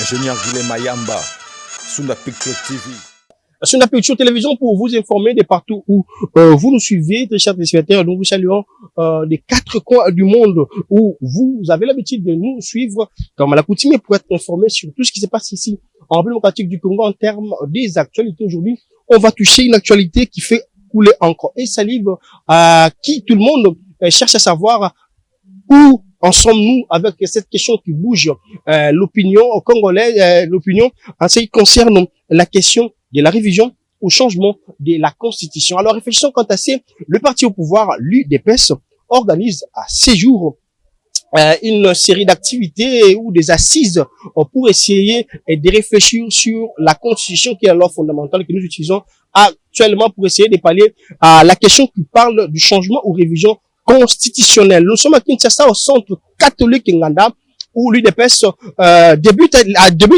Ingénieur Guilhem Mayamba, Sunda Picture TV. Sunda Picture Télévision pour vous informer de partout où vous nous suivez, très chers téléspectateurs. Nous vous saluons des quatre coins du monde où vous avez l'habitude de nous suivre comme à l'accoutumée pour être informé sur tout ce qui se passe ici en République démocratique du Congo en termes des actualités. Aujourd'hui, on va toucher une actualité qui fait couler encore et salive à qui tout le monde cherche à savoir où en sommes-nous avec cette question qui bouge l'opinion congolaise, l'opinion en ce qui concerne la question de la révision au changement de la Constitution. Alors, réfléchissons quant à ça. Le parti au pouvoir, l'UDPS, organise à ces jours une série d'activités ou des assises pour essayer de réfléchir sur la Constitution qui est la loi fondamentale que nous utilisons actuellement pour essayer de parler à la question qui parle du changement ou révision constitutionnelle. Nous sommes à Kinshasa, au centre catholique Nganda, où l'UDPS débute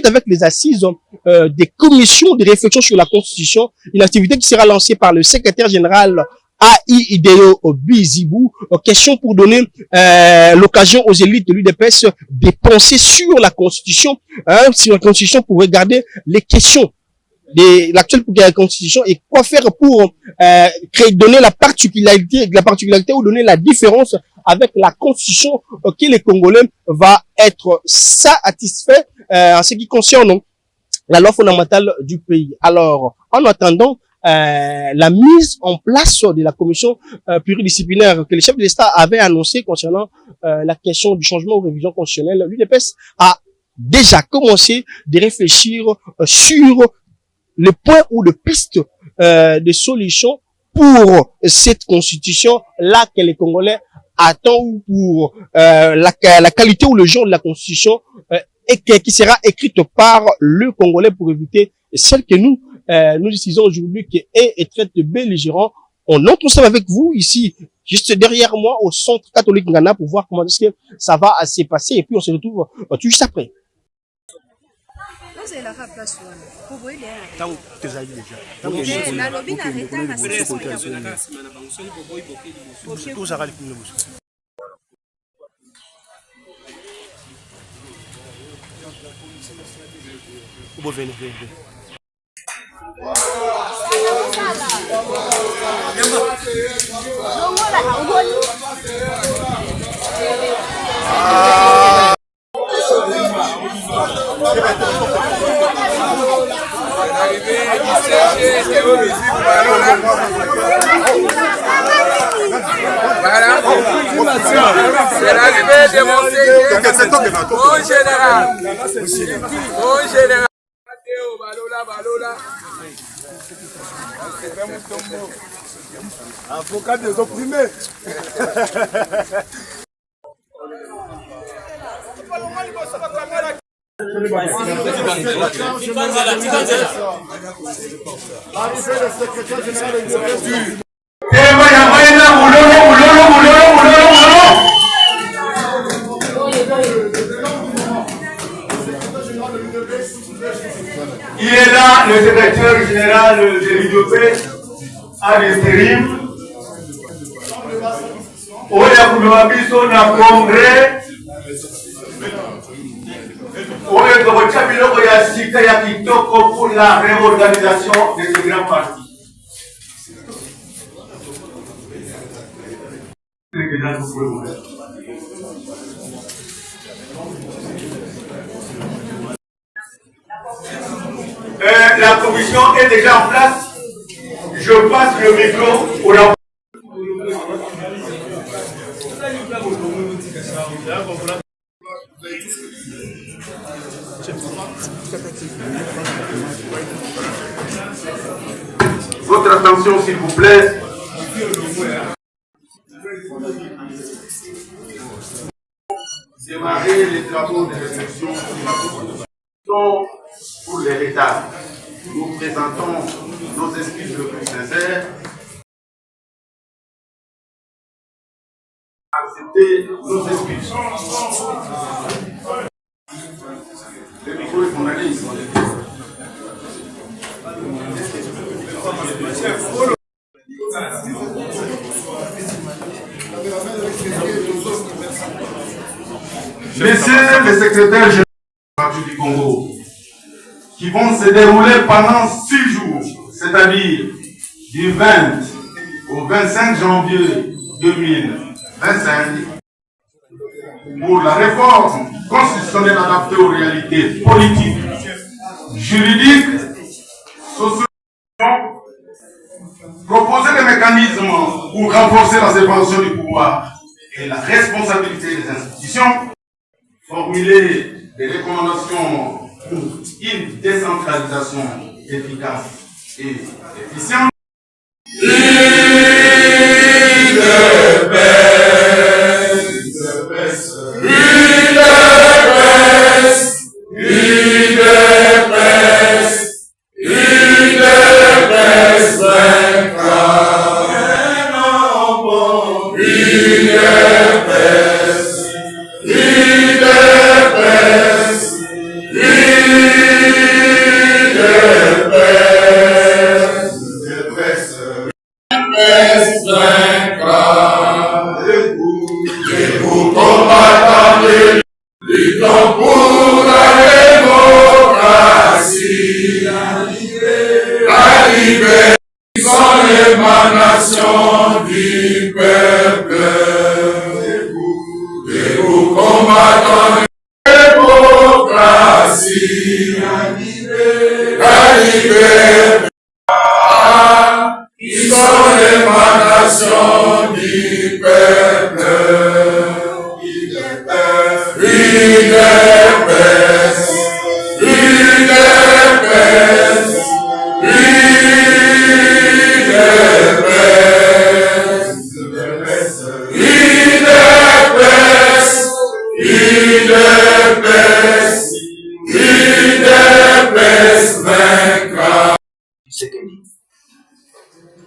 avec les assises des commissions de réflexion sur la Constitution, une activité qui sera lancée par le secrétaire général Ideo Bizibou, question pour donner l'occasion aux élites de l'UDPS de penser sur la Constitution pour regarder les questions de l'actuelle Constitution et quoi faire pour donner la particularité ou donner la différence avec la Constitution que les Congolais va être satisfaits en ce qui concerne la loi fondamentale du pays. Alors, en attendant la mise en place de la commission pluridisciplinaire que le chef de l'État avait annoncé concernant la question du changement ou révision constitutionnelle, l'UDPS a déjà commencé de réfléchir sur le point ou de pistes de solutions pour cette constitution-là que les Congolais attendent ou pour la qualité ou le genre de la constitution et qui sera écrite par le Congolais pour éviter celle que nous utilisons aujourd'hui qui est très belligérant. On entre ensemble avec vous ici, juste derrière moi, au centre catholique Ghana pour voir comment est-ce que ça va se passer et puis on se retrouve tout juste après. C'est l'arrivée de mon général. Mon général. Avocat des opprimés. Il est là, le secrétaire général de l'UDPS, à l'intérim. Oya kunoabiso na congrès. Oya kubocha biloko ya sika ya kitoko pour la réorganisation de ce grand parti. La commission est déjà en place. Je passe le micro au rapport. Votre attention, s'il vous plaît. Démarrer les travaux de réflexion pour l'héritage. Nous présentons nos excuses le plus sincères. Accepter nos excuses. Le micro est journaliste. Monsieur le secrétaire général, du Congo, qui vont se dérouler pendant 6 jours, c'est-à-dire du 20 au 25 janvier 2025, pour la réforme constitutionnelle adaptée aux réalités politiques, juridiques, sociales, proposer des mécanismes pour renforcer la séparation du pouvoir et la responsabilité des institutions, formuler des recommandations pour une décentralisation efficace et efficiente.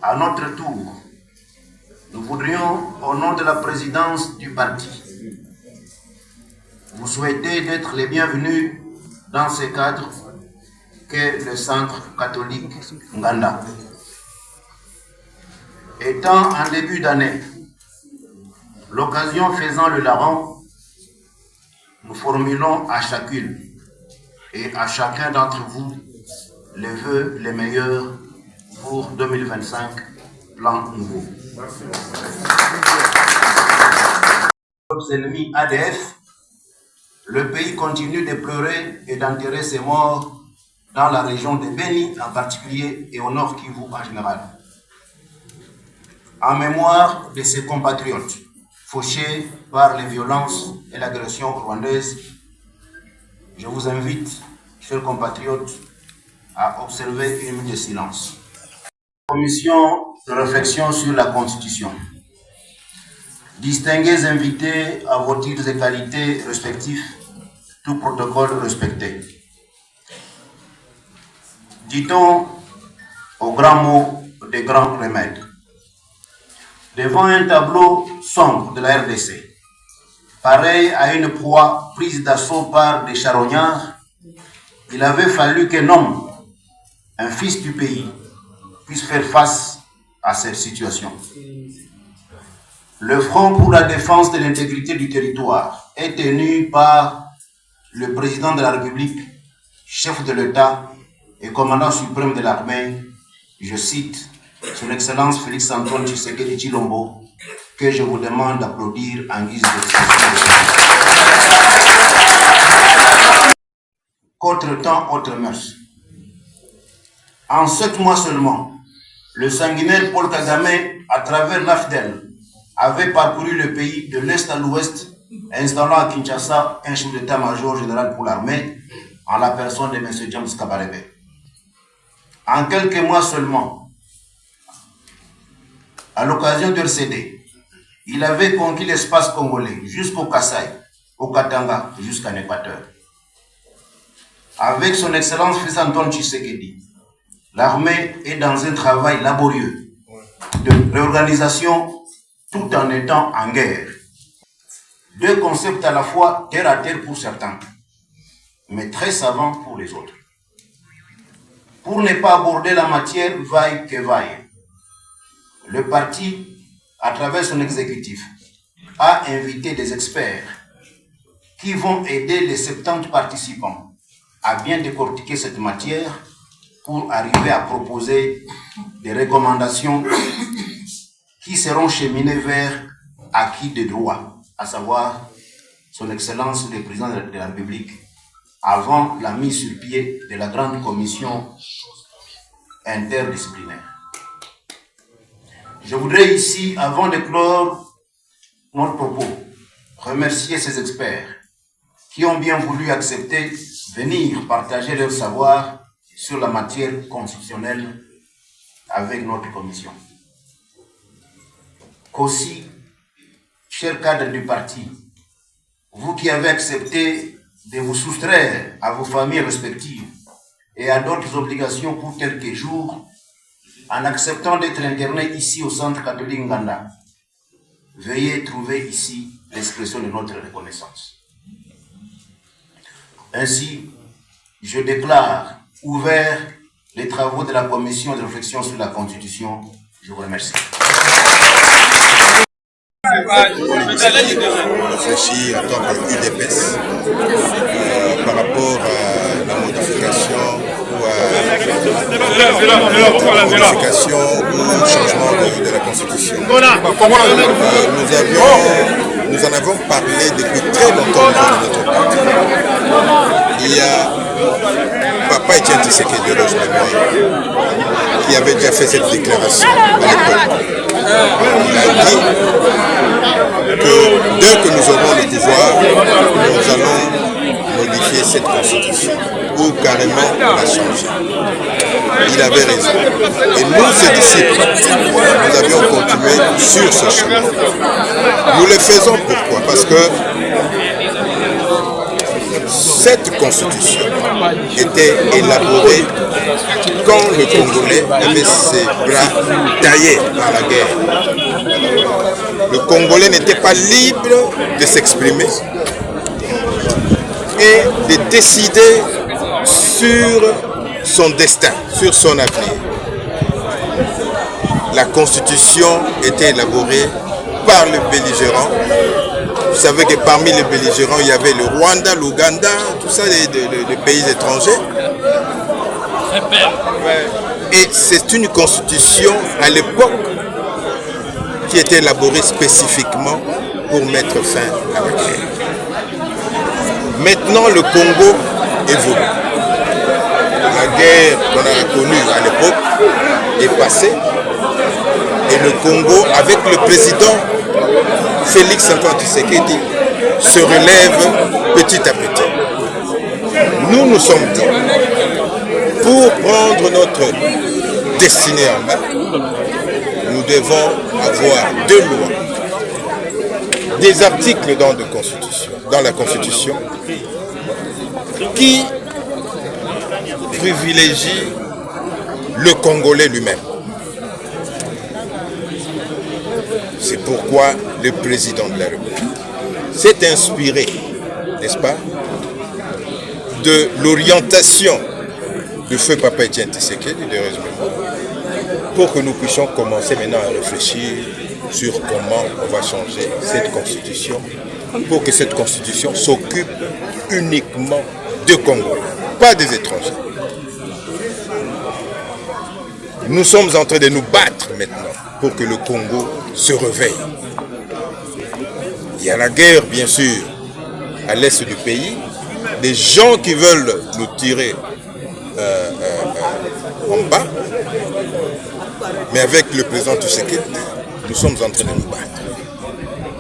À notre tour, nous voudrions, au nom de la présidence du parti, vous souhaiter d'être les bienvenus dans ce cadre qu'est le Centre catholique Nganda. Étant en début d'année, l'occasion faisant le larron, nous formulons à chacune et à chacun d'entre vous les vœux les meilleurs pour 2025, plan nouveau. Notre ennemi ADF, le pays continue de pleurer et d'enterrer ses morts dans la région de Beni en particulier et au Nord Kivu en général. En mémoire de ses compatriotes fauchés par les violences et l'agression rwandaise, je vous invite, chers compatriotes, à observer une minute de silence. Commission de réflexion sur la Constitution. Distingués invités à vos titres et qualités respectifs, tout protocole respecté. Dit-on au grand mot des grands remèdes. Devant un tableau sombre de la RDC, pareil à une proie prise d'assaut par des charognards, il avait fallu qu'un homme, un fils du pays, puisse faire face à cette situation. Le Front pour la défense de l'intégrité du territoire est tenu par le président de la République, chef de l'État et commandant suprême de l'armée, je cite, son Excellence Félix Antoine Tshisekedi Tshilombo, que je vous demande d'applaudir en guise d'expression. Qu'autre temps, autre mœurs. En 7 mois seulement, le sanguinaire Paul Kagame, à travers l'AFDEL, avait parcouru le pays de l'Est à l'Ouest, installant à Kinshasa un chef d'état-major général pour l'armée, en la personne de M. James Kabarebe. En quelques mois seulement, à l'occasion de RCD, il avait conquis l'espace congolais jusqu'au Kasaï, au Katanga, jusqu'en Équateur. Avec son Excellence Fils Antoine Tshisekedi, l'armée est dans un travail laborieux de réorganisation tout en étant en guerre. 2 concepts à la fois terre à terre pour certains, mais très savants pour les autres. Pour ne pas aborder la matière vaille que vaille, le parti, à travers son exécutif, a invité des experts qui vont aider les 70 participants à bien décortiquer cette matière pour arriver à proposer des recommandations qui seront cheminées vers acquis de droit, à savoir son Excellence le Président de la République, avant la mise sur pied de la grande commission interdisciplinaire. Je voudrais ici, avant de clore notre propos, remercier ces experts qui ont bien voulu accepter venir partager leur savoir sur la matière constitutionnelle avec notre commission. Qu'aussi, chers cadres du parti, vous qui avez accepté de vous soustraire à vos familles respectives et à d'autres obligations pour quelques jours, en acceptant d'être internés ici au Centre catholique Nganda, veuillez trouver ici l'expression de notre reconnaissance. Ainsi, je déclare ouvert les travaux de la commission de réflexion sur la Constitution. Je vous remercie. On réfléchit en tant qu'UDPS par rapport à la modification ou au changement de la Constitution. Nous en avons parlé depuis très longtemps dans notre parti. Il y a Papa Etienne Tshisekedi de Roche Mémoire qui avait déjà fait cette déclaration à l'époque. Il a dit que dès que nous aurons le pouvoir, nous allons modifier cette constitution ou carrément la changer. Il avait raison. Et nous, ses disciples, nous avions continué sur ce chemin. Nous le faisons pourquoi? Parce que cette constitution était élaborée quand le Congolais avait ses bras taillés par la guerre. Le Congolais n'était pas libre de s'exprimer et de décider sur son destin, sur son avenir. La constitution était élaborée par le belligérant. Vous savez que parmi les belligérants, il y avait le Rwanda, l'Ouganda, tout ça, les pays étrangers. Et c'est une constitution à l'époque qui était élaborée spécifiquement pour mettre fin à la guerre. Maintenant, le Congo évolue. La guerre qu'on a connue à l'époque est passée. Et le Congo, avec le président Félix Antoine Tshisekedi, se relève petit à petit. Nous nous sommes dit, pour prendre notre destinée en main, nous devons avoir deux lois, des articles dans la Constitution qui privilégient le Congolais lui-même. C'est pourquoi le président de la République s'est inspiré, n'est-ce pas, de l'orientation du feu Papa Etienne Tshisekedi de Roche Mémoire, pour que nous puissions commencer maintenant à réfléchir sur comment on va changer cette constitution, pour que cette constitution s'occupe uniquement de Congolais, pas des étrangers. Nous sommes en train de nous battre maintenant pour que le Congo se réveille. Il y a la guerre, bien sûr, à l'est du pays. Des gens qui veulent nous tirer en bas. Mais avec le président Tshisekedi, nous sommes en train de nous battre.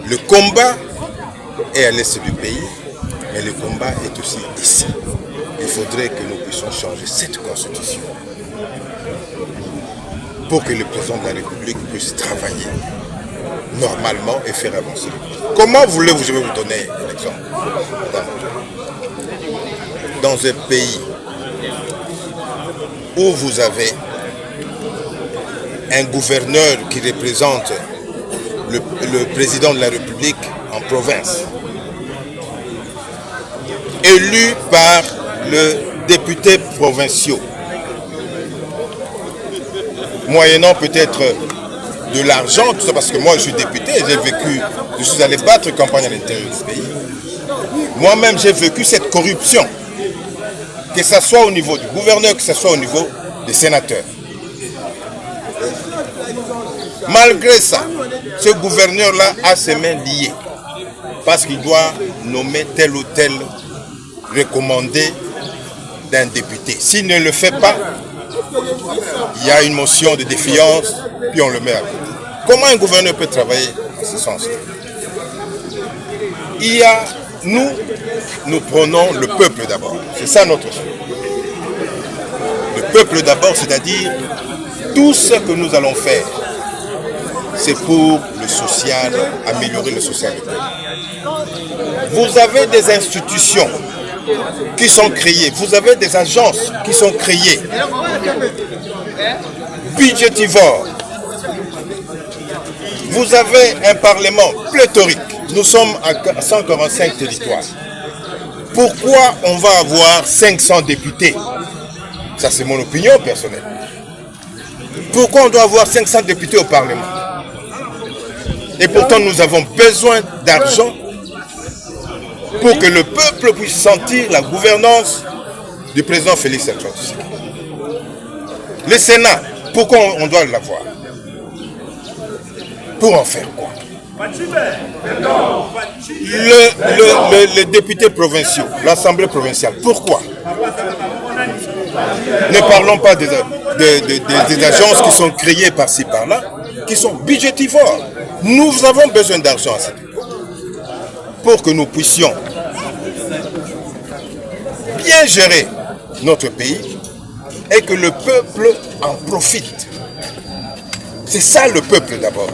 Le combat est à l'est du pays, mais le combat est aussi ici. Il faudrait que nous puissions changer cette constitution pour que le président de la République puisse travailler normalement et faire avancer le pays. Comment voulez-vous, je vais vous donner un exemple. Dans un pays où vous avez un gouverneur qui représente le président de la République en province, élu par le député provincial, moyennant peut-être de l'argent, tout ça, parce que moi je suis député, j'ai vécu, je suis allé battre campagne à l'intérieur du pays. Moi-même, j'ai vécu cette corruption, que ce soit au niveau du gouverneur, que ce soit au niveau des sénateurs. Malgré ça, ce gouverneur-là a ses mains liées parce qu'il doit nommer tel ou tel recommandé d'un député. S'il ne le fait pas, il y a une motion de défiance, puis on le met à côté. Comment un gouverneur peut travailler en ce sens-là? Il y a, nous prenons le peuple d'abord. C'est ça notre choix. Le peuple d'abord, c'est-à-dire tout ce que nous allons faire, c'est pour le social, améliorer le social du peuple. Vous avez des institutions qui sont créées, vous avez des agences qui sont créées, budgétivores. Vous avez un parlement pléthorique. Nous sommes à 145 territoires. Pourquoi on va avoir 500 députés? Ça, c'est mon opinion personnelle. Pourquoi on doit avoir 500 députés au Parlement? Et pourtant, nous avons besoin d'argent pour que le peuple puisse sentir la gouvernance du président Félix Antoine Tshisekedi. Le Sénat, pourquoi on doit l'avoir? Pour en faire quoi? Les députés provinciaux, l'Assemblée provinciale, pourquoi? Ne parlons pas des agences qui sont créées par-ci par-là, qui sont budgétivores. Nous avons besoin d'argent à cette époque pour que nous puissions bien gérer notre pays et que le peuple en profite. C'est ça le peuple d'abord.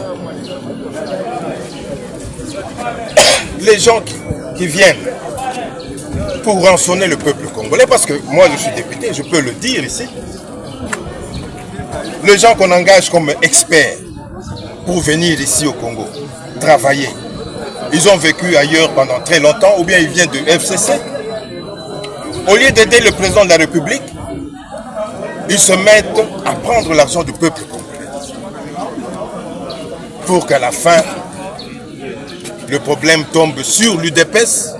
Les gens qui viennent pour rançonner le peuple congolais, parce que moi je suis député, je peux le dire ici, les gens qu'on engage comme experts pour venir ici au Congo, travailler, ils ont vécu ailleurs pendant très longtemps, ou bien ils viennent de FCC. Au lieu d'aider le président de la République, ils se mettent à prendre l'argent du peuple congolais. Pour qu'à la fin, le problème tombe sur l'UDPS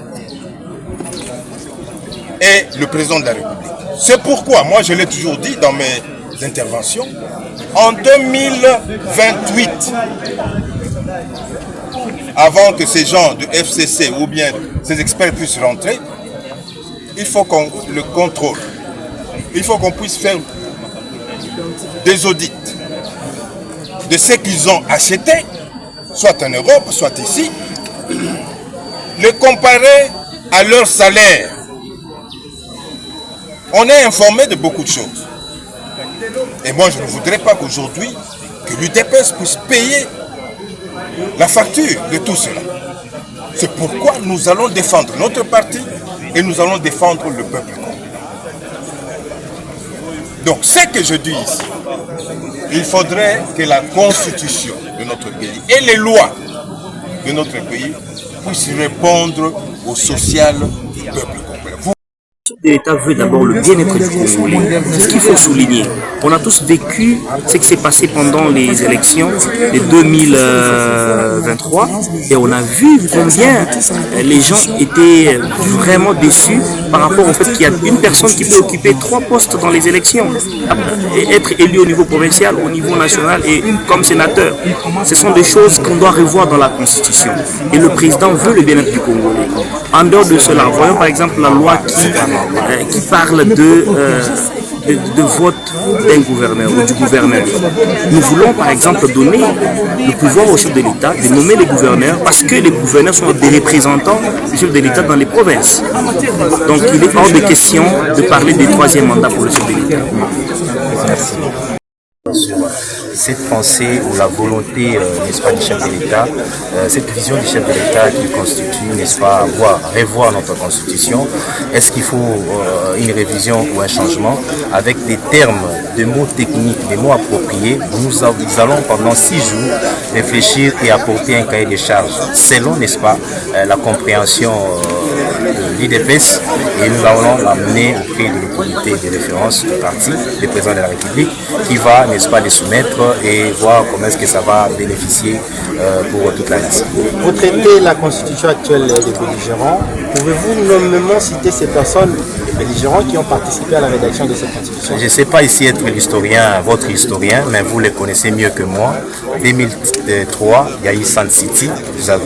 et le président de la République. C'est pourquoi, moi je l'ai toujours dit dans mes interventions, en 2028, avant que ces gens de FCC ou bien ces experts puissent rentrer, il faut qu'on le contrôle. Il faut qu'on puisse faire des audits de ce qu'ils ont acheté, soit en Europe, soit ici, le comparer à leur salaire. On est informé de beaucoup de choses. Et moi, je ne voudrais pas qu'aujourd'hui, que l'UDPS puisse payer la facture de tout cela. C'est pourquoi nous allons défendre notre parti et nous allons défendre le peuple congolais. Donc, ce que je dis ici, il faudrait que la constitution de notre pays et les lois de notre pays puissent répondre au social du peuple congolais. L'État veut d'abord le bien-être du Congolais. C'est ce qu'il faut souligner. On a tous vécu ce qui s'est passé pendant les élections de 2023 et on a vu combien les gens étaient vraiment déçus par rapport au fait qu'il y a une personne qui peut occuper 3 postes dans les élections et être élu au niveau provincial, au niveau national et comme sénateur. Ce sont des choses qu'on doit revoir dans la Constitution. Et le président veut le bien-être du Congolais. En dehors de cela, voyons par exemple la loi qui parle de vote d'un gouverneur ou du gouverneur. Nous voulons par exemple donner le pouvoir au chef de l'État de nommer les gouverneurs parce que les gouverneurs sont des représentants du chef de l'État dans les provinces. Donc il est hors de question de parler des 3e mandats pour le chef de l'État. Merci. Cette pensée ou la volonté, n'est-ce pas, du chef de l'État, cette vision du chef de l'État qui constitue, n'est-ce pas, revoir notre constitution, est-ce qu'il faut une révision ou un changement avec des termes, des mots techniques, des mots appropriés? Nous allons pendant 6 jours réfléchir et apporter un cahier de charges selon, n'est-ce pas, la compréhension l'IDPS et nous allons l'amener auprès de l'autorité de référence du parti, le président de la République, qui va, n'est-ce pas, les soumettre et voir comment est-ce que ça va bénéficier pour toute la nation. Vous traitez la constitution actuelle des belligérants. Pouvez-vous nommément citer ces personnes, les belligérants, qui ont participé à la rédaction de cette constitution? Je ne sais pas ici être l'historien, votre historien, mais vous les connaissez mieux que moi. En 2003, il y a eu San City.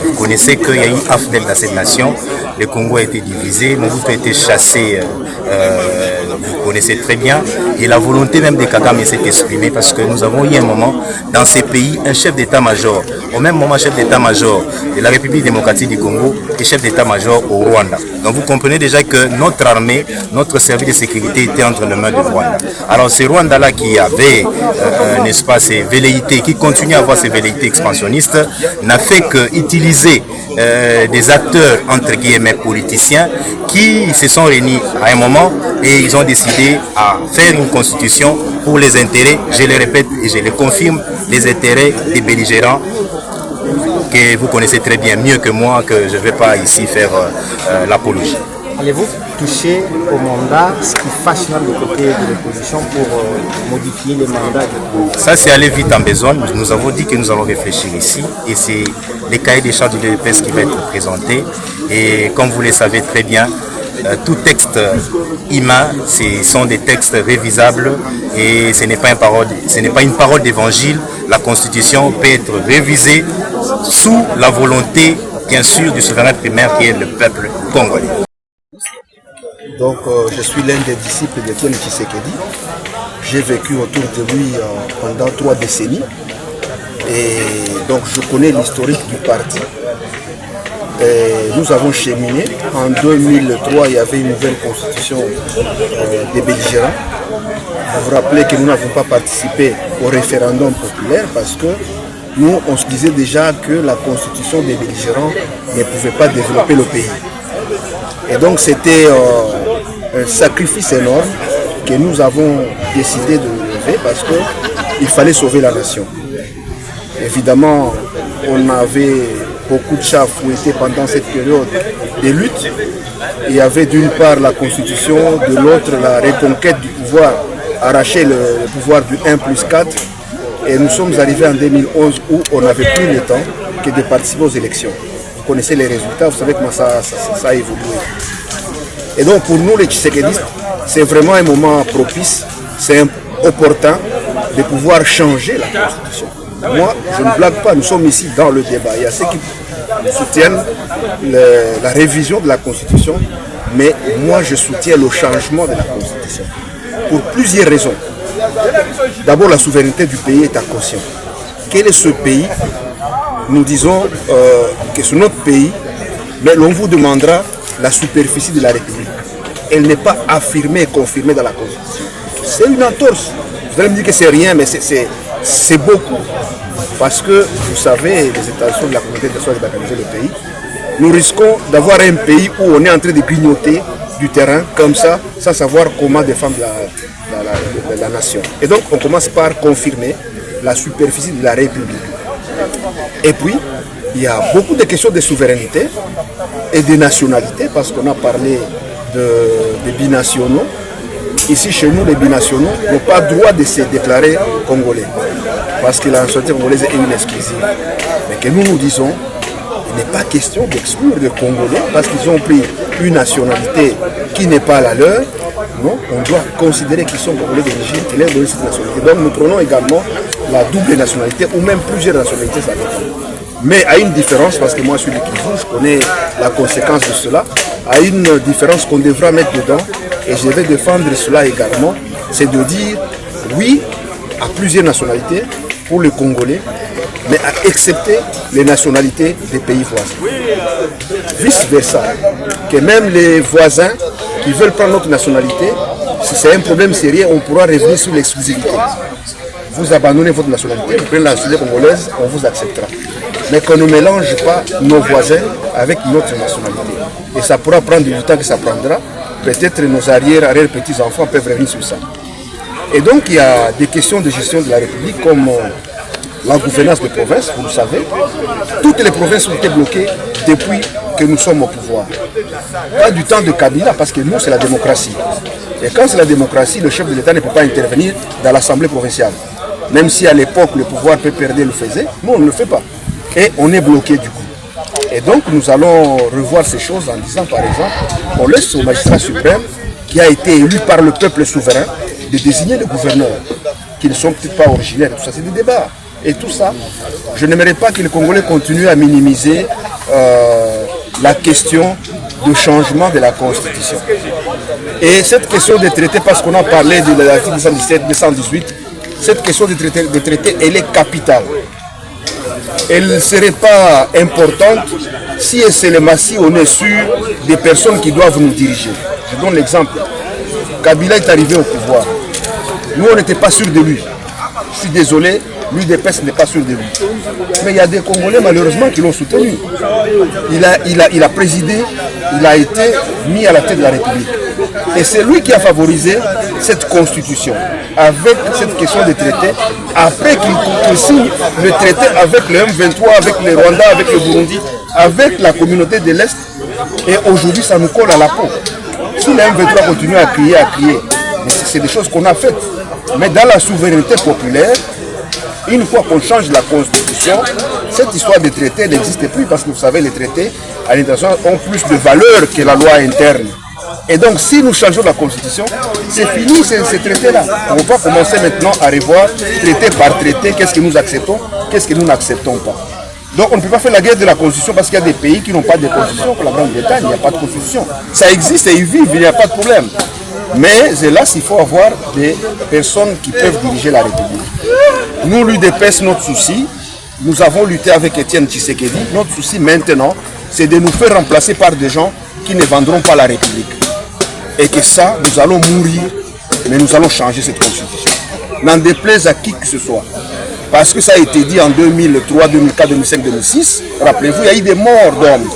Vous connaissez qu'il y a eu AFDEL dans cette nation. Le Congo a été divisé, Mobutu a été chassé, vous connaissez très bien. Et la volonté même des Kagame s'est exprimée parce que nous avons eu un moment dans ces pays, un chef d'état-major, au même moment chef d'état-major de la République démocratique du Congo et chef d'état-major au Rwanda. Donc vous comprenez déjà que notre armée, notre service de sécurité était entre les mains du Rwanda. Alors ce Rwanda-là qui avait, n'est-ce pas, ces velléités, qui continue à avoir ces velléités expansionnistes, n'a fait qu'utiliser des acteurs, entre guillemets, politiciens, qui se sont réunis à un moment et ils ont décidé à faire une constitution pour les intérêts, je le répète et je le confirme, les intérêts des belligérants que vous connaissez très bien, mieux que moi, que je ne vais pas ici faire l'apologie. Allez-vous toucher au mandat, ce qui fâche du côté de l'opposition pour modifier les mandats? Ça, c'est aller vite en besogne. Nous avons dit que nous allons réfléchir ici et c'est les cahiers des charges de l'EPS qui va être présenté. Et comme vous le savez très bien, tout texte humain, ce sont des textes révisables et ce n'est pas une parole d'évangile. La Constitution peut être révisée sous la volonté, bien sûr, du souverain primaire qui est le peuple congolais. Donc je suis l'un des disciples d'Étienne Tshisekedi. J'ai vécu autour de lui pendant 3 décennies. Et donc je connais l'historique du parti. Et nous avons cheminé. En 2003, il y avait une nouvelle constitution des belligérants. Vous vous rappelez que nous n'avons pas participé au référendum populaire parce que nous, on se disait déjà que la constitution des belligérants ne pouvait pas développer le pays. Et donc c'était un sacrifice énorme que nous avons décidé de lever parce qu'il fallait sauver la nation. Évidemment, on avait beaucoup de chats fouettés pendant cette période de lutte. Il y avait d'une part la constitution, de l'autre la reconquête du pouvoir, arracher le pouvoir du 1+4. Et nous sommes arrivés en 2011 où on n'avait plus le temps que de participer aux élections. Vous connaissez les résultats, vous savez comment ça a évolué. Et donc pour nous les Tshisekedistes, c'est vraiment un moment propice, c'est opportun de pouvoir changer la Constitution. Moi, je ne blague pas, nous sommes ici dans le débat. Il y a ceux qui soutiennent la révision de la Constitution, mais moi je soutiens le changement de la Constitution. Pour plusieurs raisons. D'abord, la souveraineté du pays est à caution. Quel est ce pays? Nous disons que c'est notre pays, mais l'on vous demandera la superficie de la République. Elle n'est pas affirmée et confirmée dans la Constitution. C'est une entorse. Vous allez me dire que c'est rien, mais c'est beaucoup. Parce que, vous savez, les intentions de la communauté internationale d'organiser le pays, nous risquons d'avoir un pays où on est en train de grignoter du terrain, comme ça, sans savoir comment défendre la nation. Et donc, on commence par confirmer la superficie de la République. Et puis, il y a beaucoup de questions de souveraineté et de nationalité, parce qu'on a parlé de binationaux. Ici, chez nous, les binationaux n'ont pas le droit de se déclarer congolais, parce que la nationalité congolaise est une exclusive. Mais que nous disons, il n'est pas question d'exclure les Congolais, parce qu'ils ont pris une nationalité qui n'est pas la leur. Non, on doit considérer qu'ils sont congolais d'origine, qu'ils ont donné cette nationalité. Donc nous prenons également la double nationalité, ou même plusieurs nationalités, ça dépend. Mais à une différence, parce que moi je suis l'écrivain, je connais la conséquence de cela, à une différence qu'on devra mettre dedans, et je vais défendre cela également, c'est de dire oui à plusieurs nationalités pour les Congolais, mais à accepter les nationalités des pays voisins. Vice versa, que même les voisins qui veulent prendre notre nationalité, si c'est un problème sérieux, on pourra revenir sur l'exclusivité. Vous abandonnez votre nationalité, vous prenez la nationalité congolaise, on vous acceptera. Mais qu'on ne mélange pas nos voisins avec notre nationalité. Et ça pourra prendre du temps que ça prendra. Peut-être nos arrière-petits-enfants peuvent revenir sur ça. Et donc il y a des questions de gestion de la République comme la gouvernance des provinces, vous le savez. Toutes les provinces ont été bloquées depuis que nous sommes au pouvoir. Pas du temps de Kabila, parce que nous, c'est la démocratie. Et quand c'est la démocratie, le chef de l'État ne peut pas intervenir dans l'Assemblée provinciale. Même si à l'époque, le pouvoir PPRD le faisait, nous, on ne le fait pas. Et on est bloqué du coup. Et donc, nous allons revoir ces choses en disant, par exemple, on laisse au magistrat suprême, qui a été élu par le peuple souverain, de désigner le gouverneur, qui ne sont peut-être pas originaires. Tout ça, c'est des débats. Et tout ça, je n'aimerais pas que les Congolais continuent à minimiser la question de changement de la Constitution. Et cette question des traités, parce qu'on a parlé de l'article 217, 218, cette question des traités, elle est capitale. Elle ne serait pas importante si et seulement si on est sûr des personnes qui doivent nous diriger. Je donne l'exemple. Kabila est arrivé au pouvoir. Nous, on n'était pas sûrs de lui. Je suis désolé, l'UDPS n'est pas sûr de lui. Mais il y a des Congolais, malheureusement, qui l'ont soutenu. Il a présidé, il a été mis à la tête de la République. Et c'est lui qui a favorisé cette constitution, avec cette question des traités, après qu'il signe le traité avec le M23, avec le Rwanda, avec le Burundi, avec la communauté de l'Est. Et aujourd'hui, ça nous colle à la peau. Si le M23 continue à crier, c'est des choses qu'on a faites. Mais dans la souveraineté populaire, une fois qu'on change la constitution, cette histoire de traité n'existe plus parce que vous savez, les traités à l'international ont plus de valeur que la loi interne. Et donc, si nous changeons la constitution, c'est fini ces traités-là. On va commencer maintenant à revoir traité par traité, qu'est-ce que nous acceptons, qu'est-ce que nous n'acceptons pas. Donc, on ne peut pas faire la guerre de la constitution parce qu'il y a des pays qui n'ont pas de constitution, comme la Grande-Bretagne, il n'y a pas de constitution. Ça existe et ils vivent, il n'y a pas de problème. Mais hélas, il faut avoir des personnes qui peuvent diriger la République. Nous, l'UDPS, notre souci, nous avons lutté avec Étienne Tshisekedi. Notre souci maintenant, c'est de nous faire remplacer par des gens qui ne vendront pas la République. Et que ça, nous allons mourir, mais nous allons changer cette constitution. N'en déplaise à qui que ce soit. Parce que ça a été dit en 2003, 2004, 2005, 2006. Rappelez-vous, il y a eu des morts d'hommes.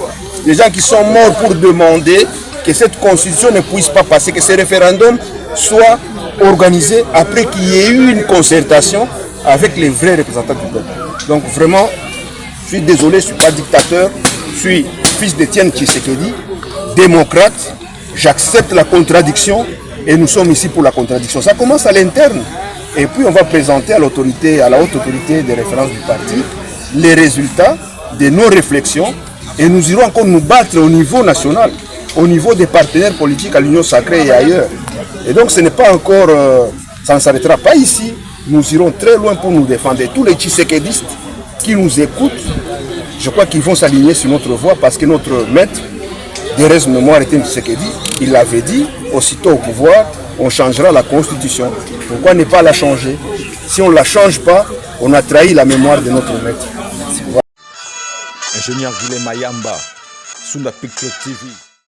Des gens qui sont morts pour demander que cette constitution ne puisse pas passer, que ce référendum soit organisé après qu'il y ait eu une concertation avec les vrais représentants du peuple. Donc vraiment, je suis désolé, je ne suis pas dictateur, je suis fils d'Étienne Tshisekedi, démocrate, j'accepte la contradiction et nous sommes ici pour la contradiction. Ça commence à l'interne et puis on va présenter à l'autorité, à la haute autorité de référence du parti, les résultats de nos réflexions et nous irons encore nous battre au niveau national, au niveau des partenaires politiques à l'Union sacrée et ailleurs. Et donc ce n'est pas encore, ça ne s'arrêtera pas ici, nous irons très loin pour nous défendre. Et tous les Tshisekedistes qui nous écoutent, je crois qu'ils vont s'aligner sur notre voie parce que notre maître, Thérèse Mémoire Étienne Tshisekedi, il l'avait dit, aussitôt au pouvoir, on changera la constitution. Pourquoi ne pas la changer? Si on ne la change pas, on a trahi la mémoire de notre maître. Ingénieur Guilhem Mayamba, Sunda Picture TV.